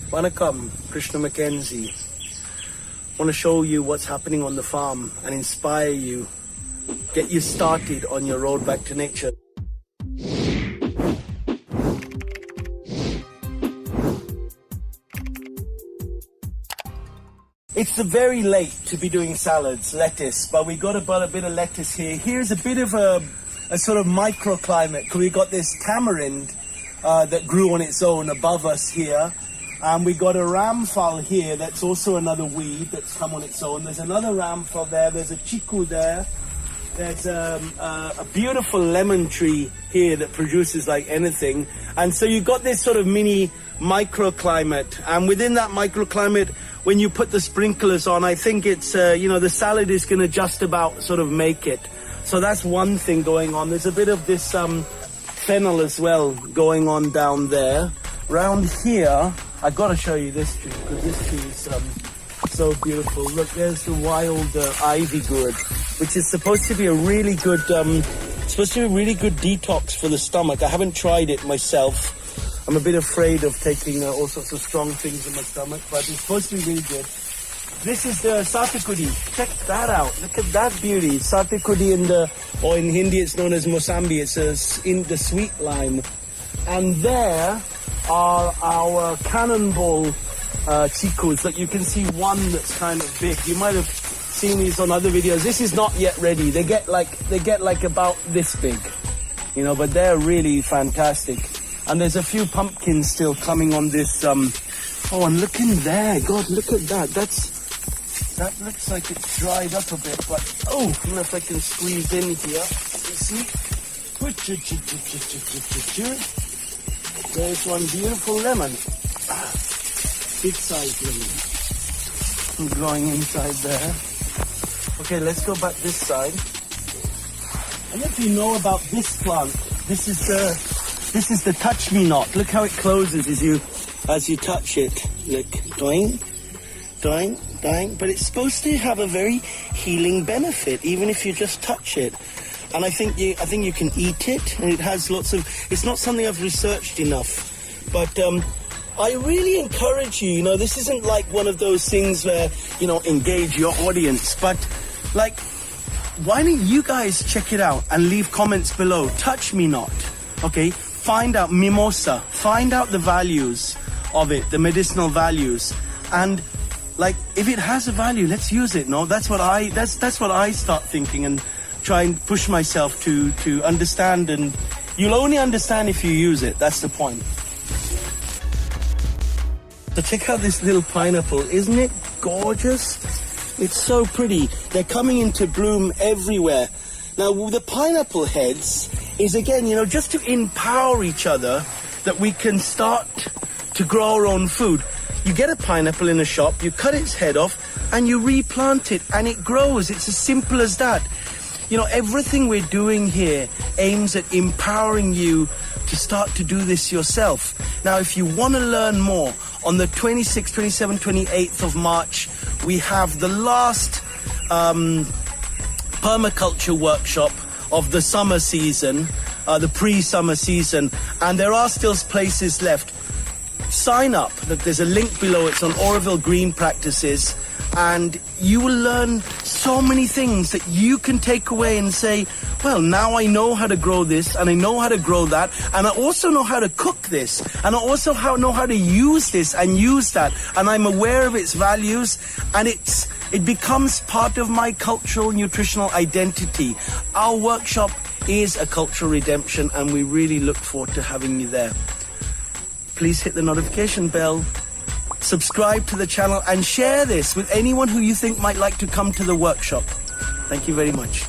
Vanakkam, Krishna Mackenzie. I want to show you what's happening on the farm and inspire you, get you started on your road back to nature. It's very late to be doing salads, lettuce, but we got about a bit of lettuce here. Here's a bit of a sort of microclimate. We got this tamarind that grew on its own above us here. And we got a ramphal here that's also another weed that's come on its own. There's another ramphal there, there's a chiku there. There's a beautiful lemon tree here that produces like anything. And so you've got this sort of mini microclimate. And within that microclimate, when you put the sprinklers on, I think it's, the salad is going to just about sort of make it. So that's one thing going on. There's a bit of this fennel as well going on down there. Round here, I've got to show you this tree, because this tree is so beautiful. Look, there's the wild ivy gourd, which is supposed to be a really good, detox for the stomach. I haven't tried it myself. I'm a bit afraid of taking all sorts of strong things in my stomach, but it's supposed to be really good. This is the satukudi. Check that out. Look at that beauty. Satukudi or in Hindi it's known as Mosambi. It's in the sweet lime. And there are our cannonball chikus. That you can see one that's kind of big. You might have seen these on other videos. This is not yet ready. They get like about this big, but they're really fantastic. And there's a few pumpkins still coming on this. Oh, and look in there. God, look at that. That looks like it's dried up a bit, but I don't know if I can squeeze in here. You see? There's one beautiful lemon. Big size lemon. Growing inside there. Okay, let's go back this side. I don't know if you know about this plant. This is the touch me not. Look how it closes as you touch it. Look, doing. But it's supposed to have a very healing benefit, even if you just touch it. And I think you can eat it, and it has lots of. It's not something I've researched enough, but I really encourage you. This isn't like one of those things where engage your audience, but like, why don't you guys check it out and leave comments below? Touch me not, okay? Find out mimosa. Find out the values of it, the medicinal values, and. Like, if it has a value, let's use it. No, that's what I start thinking and try and push myself to understand. And you'll only understand if you use it. That's the point. So check out this little pineapple. Isn't it gorgeous? It's so pretty. They're coming into bloom everywhere. Now, the pineapple heads is again, just to empower each other that we can start to grow our own food. You get a pineapple in a shop, you cut its head off, and you replant it, and it grows. It's as simple as that. Everything we're doing here aims at empowering you to start to do this yourself. Now, if you want to learn more, on the 26th, 27th, 28th of March, we have the last permaculture workshop of the summer season, the pre-summer season, and there are still places left. Sign up. There's a link below. It's on Oroville Green Practices, and you will learn so many things that you can take away and say, well, now I know how to grow this, and I know how to grow that, and I also know how to cook this, and I also know how to use this and use that, and I'm aware of its values, and it becomes part of my cultural nutritional identity. Our workshop is a cultural redemption, and we really look forward to having you there. Please hit the notification bell, subscribe to the channel, and share this with anyone who you think might like to come to the workshop. Thank you very much.